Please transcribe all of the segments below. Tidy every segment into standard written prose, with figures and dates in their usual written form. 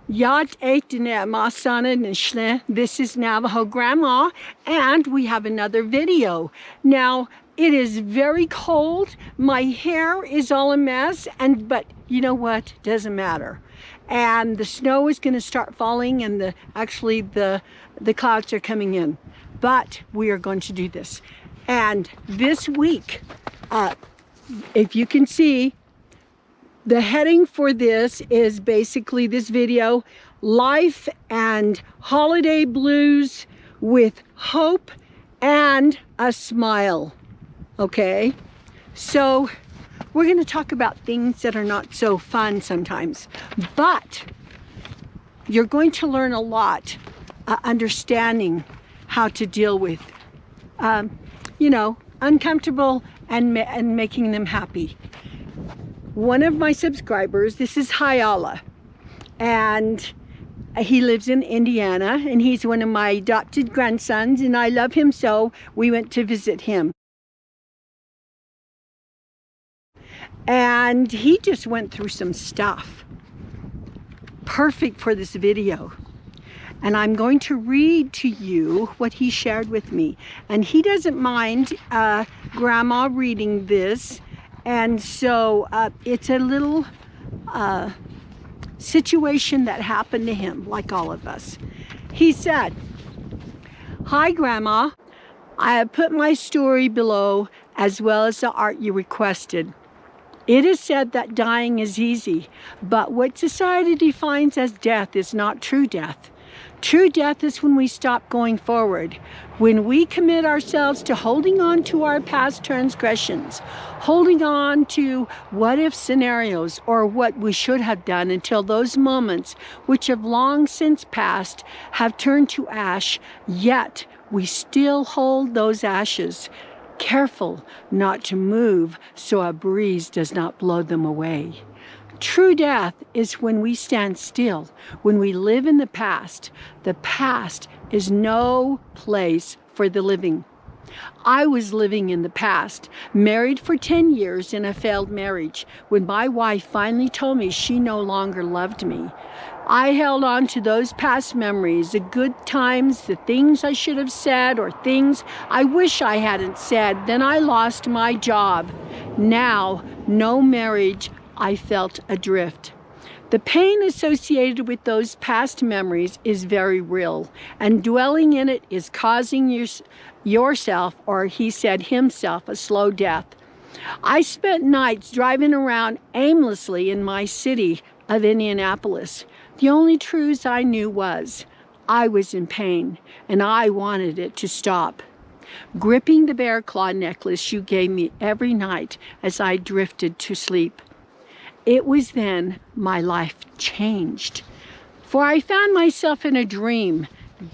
Yat Eitine Masana Nishle. This is Navajo Grandma, and we have another video. Now, it is very cold. My hair is all a mess, but you know what? Doesn't matter. And the snow is going to start falling, and the clouds are coming in. But we are going to do this. And this week, if you can see, the heading for this is basically this video, Life and Holiday Blues with Hope and a Smile. Okay? So we're going to talk about things that are not so fun sometimes, but you're going to learn a lot understanding how to deal with, uncomfortable and making them happy. One of my subscribers, this is Hyala, and he lives in Indiana, and he's one of my adopted grandsons, and I love him so. We went to visit him. And he just went through some stuff. Perfect for this video. And I'm going to read to you what he shared with me. And he doesn't mind Grandma reading this. And so it's a little situation that happened to him, like all of us. He said, "Hi, Grandma. I have put my story below as well as the art you requested. It is said that dying is easy, but what society defines as death is not true death. True death is when we stop going forward, when we commit ourselves to holding on to our past transgressions, holding on to what-if scenarios or what we should have done until those moments, which have long since passed, have turned to ash, yet we still hold those ashes, careful not to move so a breeze does not blow them away. True death is when we stand still, when we live in the past. The past is no place for the living. I was living in the past, married for 10 years in a failed marriage, when my wife finally told me she no longer loved me. I held on to those past memories, the good times, the things I should have said, or things I wish I hadn't said. Then I lost my job. Now, no marriage. I felt adrift. The pain associated with those past memories is very real, and dwelling in it is causing yourself, or he said himself, a slow death. I spent nights driving around aimlessly in my city of Indianapolis. The only truth I knew was I was in pain, and I wanted it to stop. Gripping the bear claw necklace you gave me every night as I drifted to sleep. It was then my life changed, for I found myself in a dream,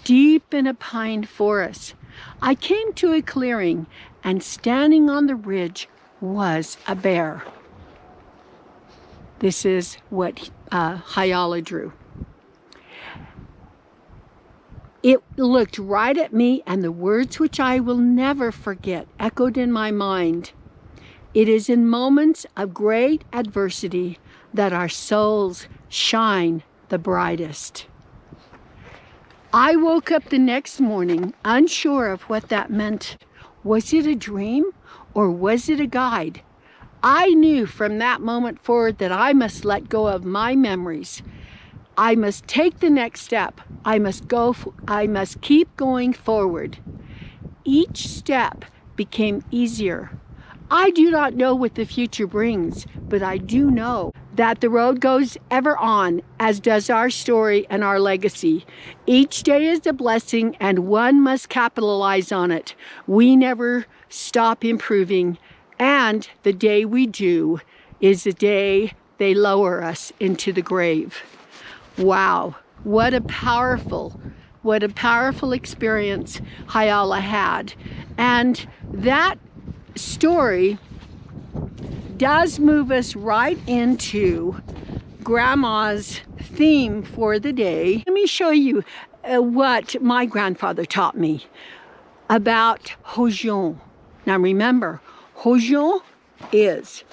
deep in a pine forest. I came to a clearing, and standing on the ridge was a bear." This is what Hyala drew. "It looked right at me, and the words which I will never forget echoed in my mind. It is in moments of great adversity that our souls shine the brightest." I woke up the next morning unsure of what that meant. Was it a dream or was it a guide? I knew from that moment forward that I must let go of my memories. I must take the next step. I must keep going forward. Each step became easier. I do not know what the future brings, but I do know that the road goes ever on, as does our story and our legacy. Each day is a blessing, and one must capitalize on it. We never stop improving, and the day we do is the day they lower us into the grave. Wow, what a powerful experience Hyala had. And that story does move us right into Grandma's theme for the day. Let me show you what my grandfather taught me about Hojon. Now remember, Hojon is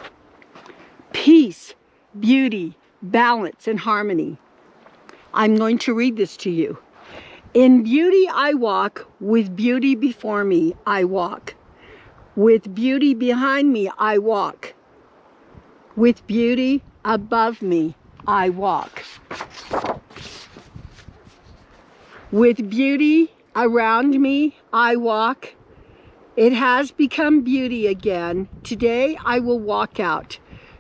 peace, beauty, balance, and harmony. I'm going to read this to you. In beauty I walk, with beauty before me I walk. With beauty behind me I walk. With beauty above me I walk. With beauty around me I walk. It has become beauty again. Today I will walk out.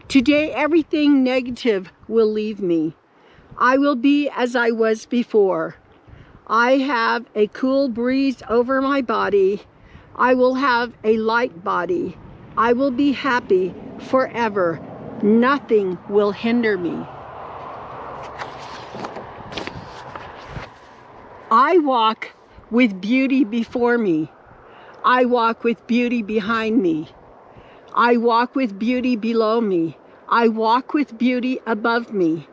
Today everything negative will leave me. I will be as I was before. I have a cool breeze over my body. I will have a light body. I will be happy forever. Nothing will hinder me. I walk with beauty before me. I walk with beauty behind me. I walk with beauty below me. I walk with beauty above me.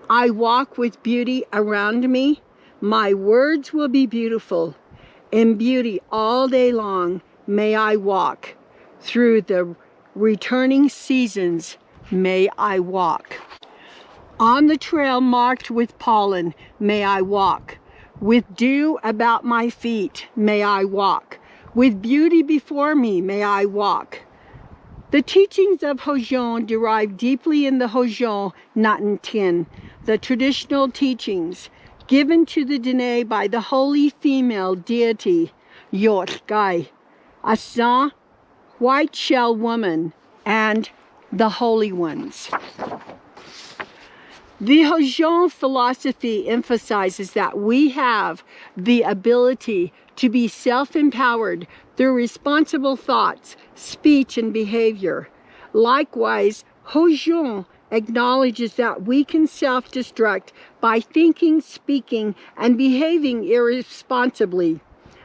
I walk with beauty around me. My words will be beautiful. In beauty all day long may I walk. Through the returning seasons may I walk. On the trail marked with pollen may I walk. With dew about my feet may I walk. With beauty before me may I walk. The teachings of Hojon derive deeply in the Hojon Natantin, the traditional teachings given to the Dene by the holy female deity Yotgai, a San white shell woman, and the holy ones. The Hojon philosophy emphasizes that we have the ability to be self-empowered through responsible thoughts, speech, and behavior. Likewise, Hojon acknowledges that we can self-destruct by thinking, speaking, and behaving irresponsibly.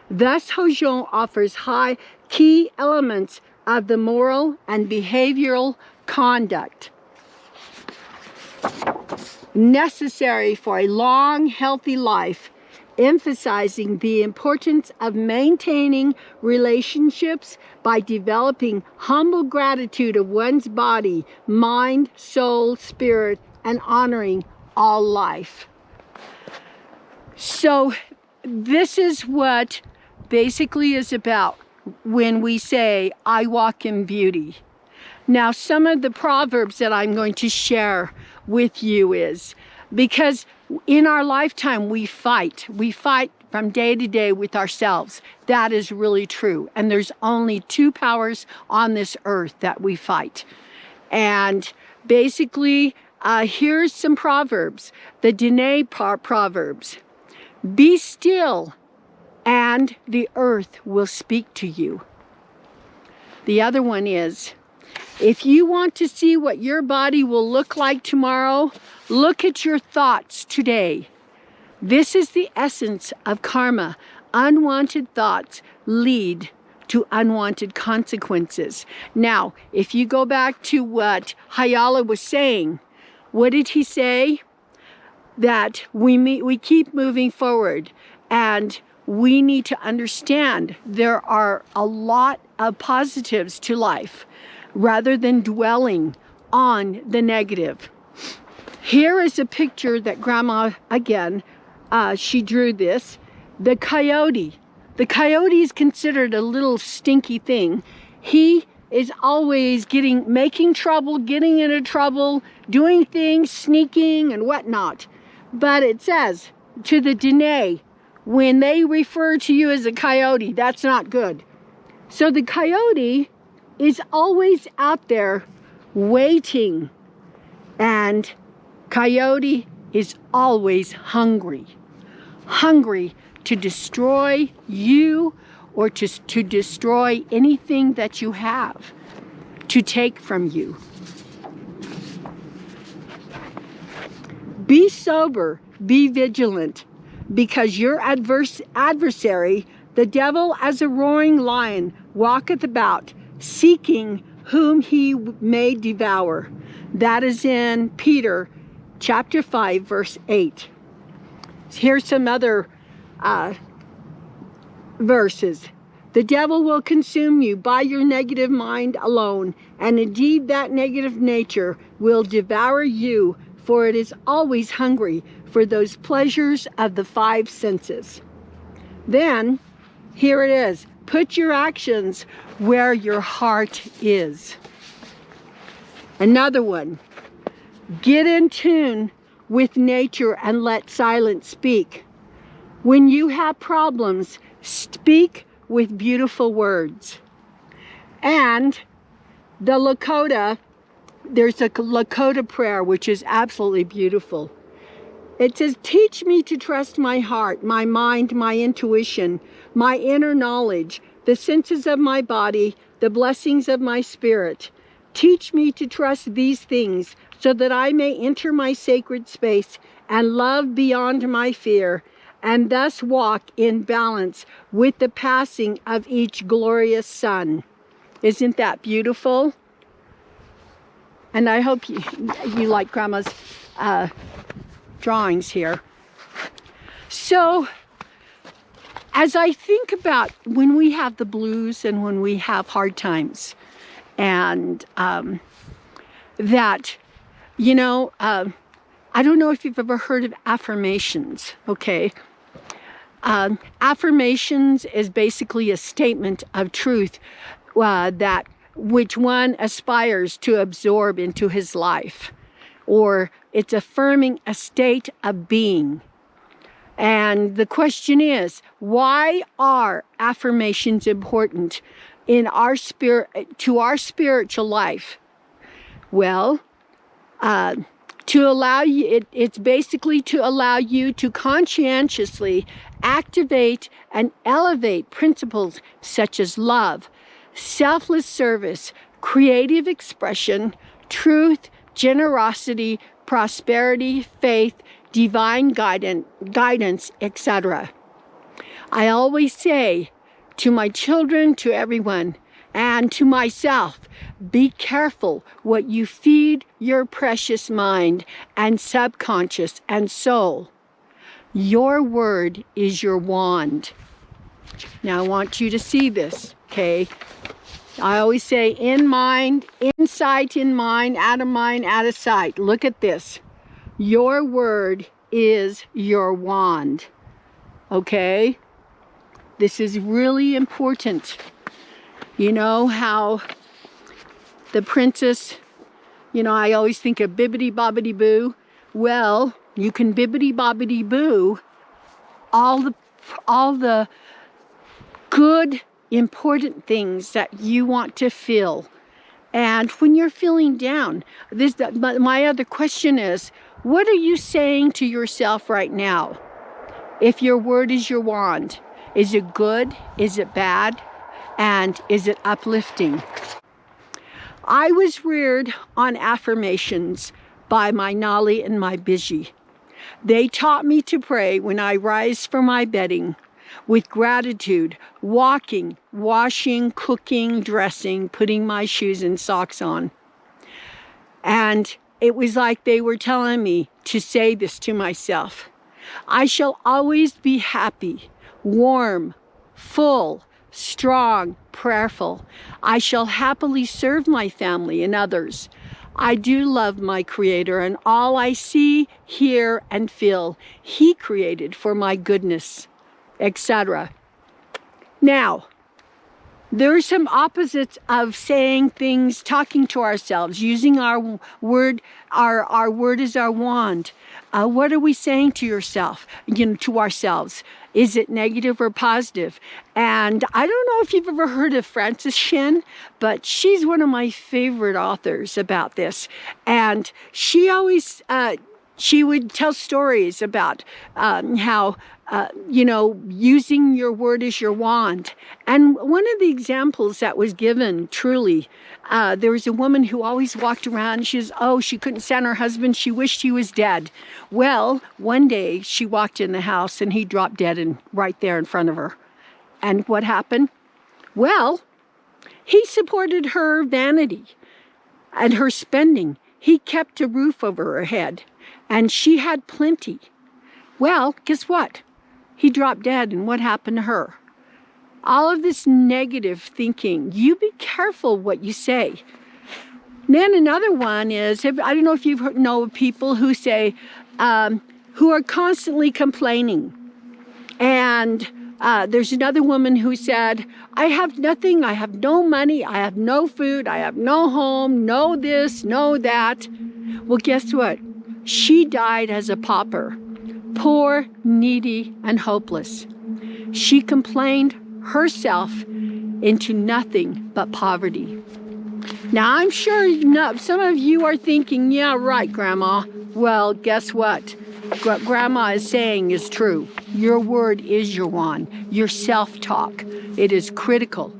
Thus, Hojon offers high key elements of the moral and behavioral conduct necessary for a long, healthy life, emphasizing the importance of maintaining relationships by developing humble gratitude of one's body, mind, soul, spirit, and honoring all life. So this is what basically is about when we say, I walk in beauty. Now, some of the proverbs that I'm going to share with you is, because in our lifetime we fight from day to day with ourselves. That is really true. And there's only two powers on this earth that we fight. And basically, here's some proverbs. The Dene proverbs. Be still, and the earth will speak to you. The other one is, if you want to see what your body will look like tomorrow, look at your thoughts today. This is the essence of karma. Unwanted thoughts lead to unwanted consequences. Now, if you go back to what Hayala was saying, what did he say? That we keep moving forward, and we need to understand there are a lot of positives to life rather than dwelling on the negative. Here is a picture that Grandma, again, she drew this. The coyote. The coyote is considered a little stinky thing. He is always making trouble, getting into trouble, doing things, sneaking and whatnot. But it says to the Dene, when they refer to you as a coyote, that's not good. So the coyote is always out there waiting, and coyote is always hungry to destroy you or to destroy anything that you have, to take from you. Be sober, be vigilant, because your adversary, the devil as a roaring lion, walketh about, seeking whom he may devour. That is in Peter chapter 5, verse 8. Here's some other verses. The devil will consume you by your negative mind alone, and indeed that negative nature will devour you for it is always hungry for those pleasures of the five senses. Then, here it is. Put your actions where your heart is. Another one. Get in tune with nature and let silence speak. When you have problems, speak with beautiful words. And the Lakota, there's a Lakota prayer which is absolutely beautiful. It says, teach me to trust my heart, my mind, my intuition, my inner knowledge, the senses of my body, the blessings of my spirit. Teach me to trust these things so that I may enter my sacred space and love beyond my fear, and thus walk in balance with the passing of each glorious sun. Isn't that beautiful? And I hope you like Grandma's drawings here. So, as I think about when we have the blues and when we have hard times, and that, you know, I don't know if you've ever heard of affirmations, okay? Affirmations is basically a statement of truth that which one aspires to absorb into his life, or it's affirming a state of being. And the question is, why are affirmations important in our spirit, to our spiritual life? Well, to allow you, it's basically to allow you to conscientiously activate and elevate principles such as love, selfless service, creative expression, truth, generosity, prosperity, faith, divine guidance, etc. I always say to my children, to everyone, and to myself, be careful what you feed your precious mind and subconscious and soul. Your word is your wand. Now I want you to see this, okay? I always say in mind, in sight, in mind, out of sight. Look at this. Your word is your wand, okay? This is really important. You know how the princess, you know, I always think of bibbidi bobbidi boo. Well, you can bibbidi bobbidi boo all the good, important things that you want to feel. And when you're feeling down, my other question is, what are you saying to yourself right now? If your word is your wand, is it good? Is it bad? And is it uplifting? I was reared on affirmations by my Nali and my Biji. They taught me to pray when I rise from my bedding with gratitude, walking, washing, cooking, dressing, putting my shoes and socks on. And it was like they were telling me to say this to myself. I shall always be happy, warm, full, strong, prayerful. I shall happily serve my family and others. I do love my Creator, and all I see, hear, and feel, He created for my goodness, etc. Now, there are some opposites of saying things, talking to ourselves, using our word. Our word is our wand. What are we saying to yourself, to ourselves? Is it negative or positive? And I don't know if you've ever heard of Frances Shen, but she's one of my favorite authors about this. And she always, she would tell stories about how, using your word as your wand. And one of the examples that was given, truly, there was a woman who always walked around. She couldn't stand her husband. She wished he was dead. Well, one day she walked in the house and he dropped dead right there in front of her. And what happened? Well, he supported her vanity and her spending. He kept a roof over her head and she had plenty. Well, guess what? He dropped dead, and what happened to her? All of this negative thinking, you be careful what you say. Then another one is, I don't know if you know of people who say, who are constantly complaining. And there's another woman who said, I have nothing, I have no money, I have no food, I have no home, no this, no that. Well, guess what? She died as a pauper, poor, needy, and hopeless. She complained herself into nothing but poverty. Now, I'm sure some of you are thinking, yeah, right, Grandma. Well, guess what? What Grandma is saying is true. Your word is your wand. Your self-talk. It is critical.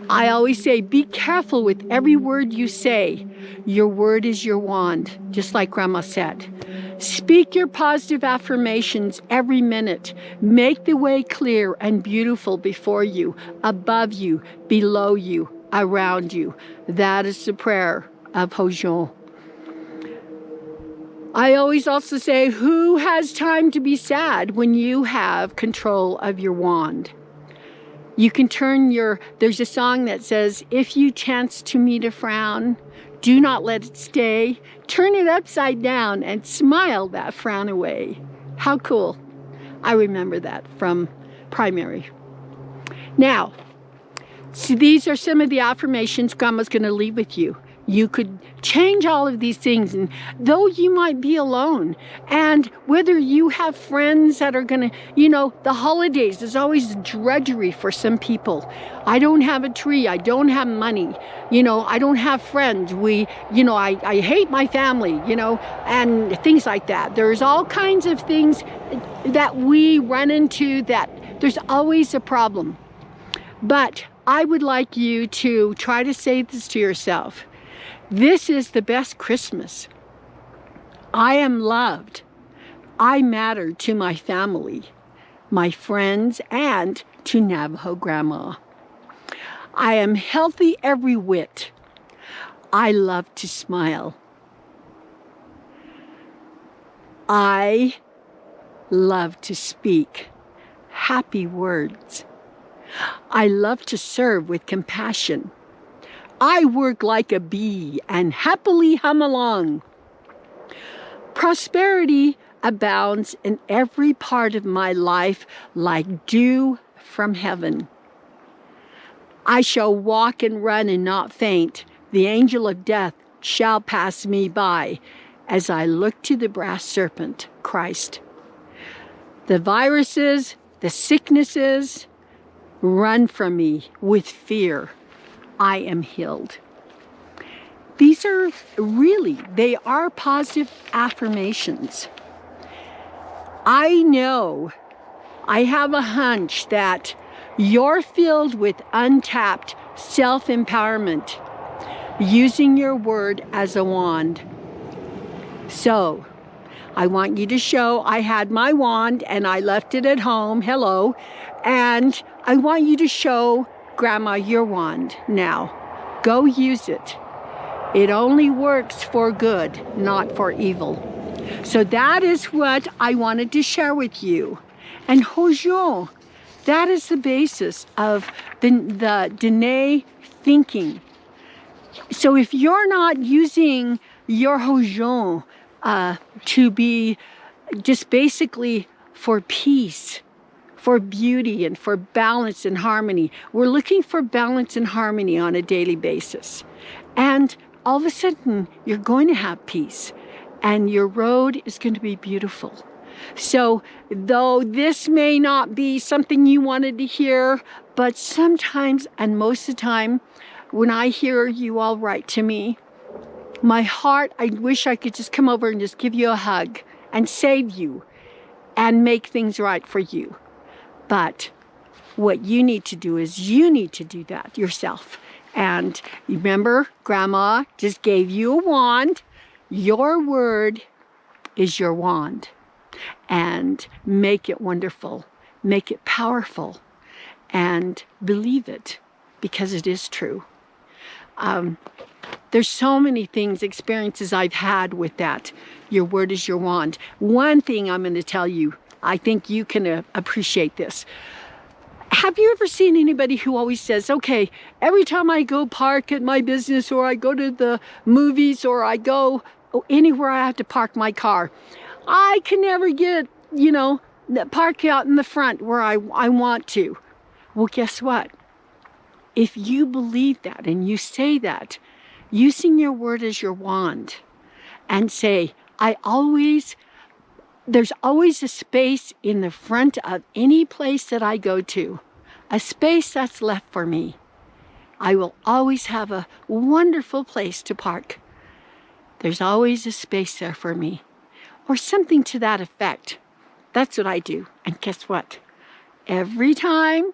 I always say, be careful with every word you say. Your word is your wand, just like Grandma said. Speak your positive affirmations every minute. Make the way clear and beautiful before you, above you, below you, around you. That is the prayer of Hojon. I always also say, who has time to be sad when you have control of your wand? You can turn there's a song that says, if you chance to meet a frown, do not let it stay. Turn it upside down and smile that frown away. How cool. I remember that from primary. Now, so these are some of the affirmations Grandma's going to leave with you. You could change all of these things, and though you might be alone, and whether you have friends that are going to, the holidays is always drudgery for some people. I don't have a tree. I don't have money. I don't have friends. I hate my family, and things like that. There's all kinds of things that we run into that there's always a problem. But I would like you to try to say this to yourself. This is the best Christmas. I am loved. I matter to my family, my friends, and to Navajo Grandma. I am healthy every whit. I love to smile. I love to speak happy words. I love to serve with compassion. I work like a bee and happily hum along. Prosperity abounds in every part of my life like dew from heaven. I shall walk and run and not faint. The angel of death shall pass me by as I look to the brass serpent, Christ. The viruses, the sicknesses, run from me with fear. I am healed. These are they are positive affirmations. I know, I have a hunch that you're filled with untapped self-empowerment, using your word as a wand. So, I want you to show I had my wand and I left it at home. Hello. And I want you to show Grandma your wand now. Go use it. It only works for good, not for evil. So that is what I wanted to share with you. And Hojon, that is the basis of the Dene thinking. So if you're not using your Hojon to be just basically for peace, for beauty, and for balance and harmony. We're looking for balance and harmony on a daily basis. And all of a sudden, you're going to have peace. And your road is going to be beautiful. So, though this may not be something you wanted to hear, but sometimes, and most of the time, when I hear you all write to me, my heart, I wish I could just come over and just give you a hug and save you and make things right for you. But what you need to do is you need to do that yourself. And remember, Grandma just gave you a wand. Your word is your wand. And make it wonderful. Make it powerful. And believe it, because it is true. There's so many things, experiences I've had with that. Your word is your wand. One thing I'm going to tell you, I think you can appreciate this. have you ever seen anybody who always says, okay, every time I go park at my business, or I go to the movies, or I go anywhere I have to park my car, I can never get, park out in the front where I want to. Well, guess what? If you believe that and you say that, using your word as your wand, and say, there's always a space in the front of any place that I go to, a space that's left for me. I will always have a wonderful place to park. There's always a space there for me, or something to that effect. That's what I do. And guess what? Every time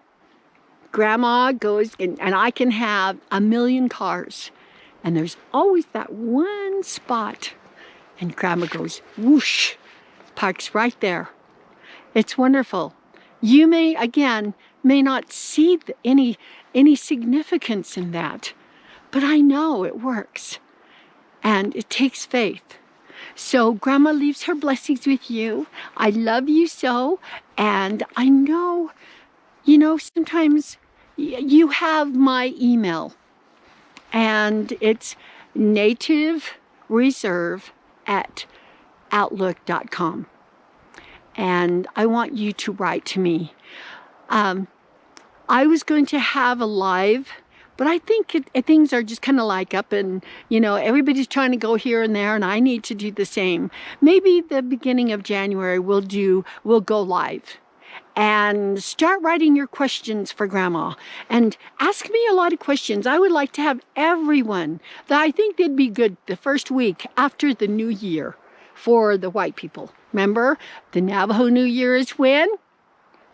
Grandma goes, and I can have 1,000,000 cars, and there's always that one spot, and Grandma goes, whoosh, parks right there. It's wonderful. You may not see any significance in that, but I know it works, and it takes faith. So Grandma leaves her blessings with you. I love you so, and I know, sometimes you have my email, and it's nativereserve@outlook.com. And I want you to write to me. I was going to have a live, but I think things are just kind of like up, and everybody's trying to go here and there, and I need to do the same. Maybe the beginning of January we'll go live. And start writing your questions for Grandma, and ask me a lot of questions. I would like to have everyone. That I think they'd be good the first week after the New Year for the white people. Remember, the Navajo New Year is when?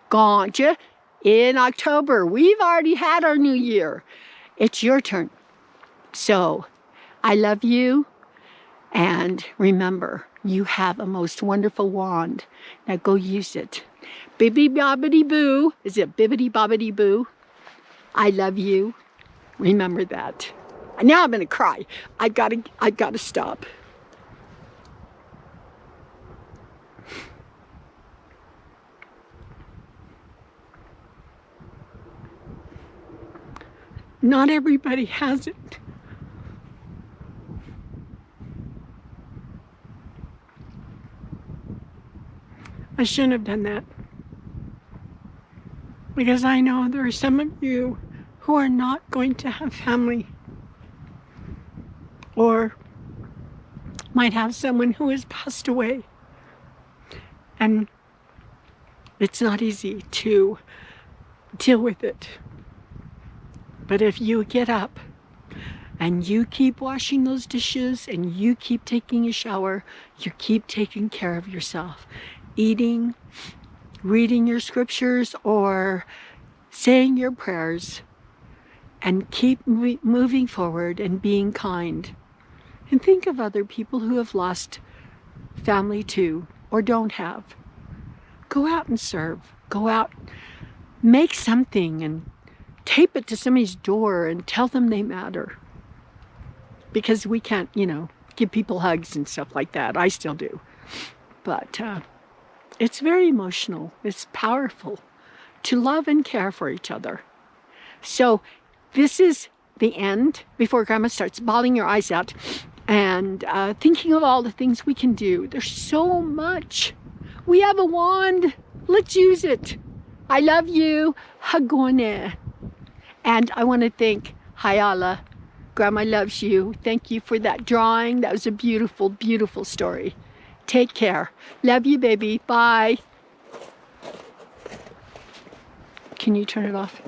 Gotcha. In October. We've already had our New Year. It's your turn. So, I love you, and remember, you have a most wonderful wand. Now go use it. Bibbidi bobbidi boo. Is it bibbidi bobbidi boo? I love you. Remember that. Now I'm gonna cry. I've gotta stop. Not everybody has it. I shouldn't have done that. Because I know there are some of you who are not going to have family, or might have someone who has passed away. And it's not easy to deal with it. But if you get up and you keep washing those dishes, and you keep taking a shower, you keep taking care of yourself, eating, reading your scriptures, or saying your prayers, and keep moving forward and being kind. And think of other people who have lost family too, or don't have. Go out and serve. Go out, make something, and tape it to somebody's door and tell them they matter. Because we can't, give people hugs and stuff like that. I still do. But it's very emotional. It's powerful to love and care for each other. So this is the end, before Grandma starts bawling her eyes out and thinking of all the things we can do. There's so much. We have a wand. Let's use it. I love you. Hojon. And I want to thank Hayala. Grandma loves you. Thank you for that drawing. That was a beautiful, beautiful story. Take care. Love you, baby. Bye. Can you turn it off?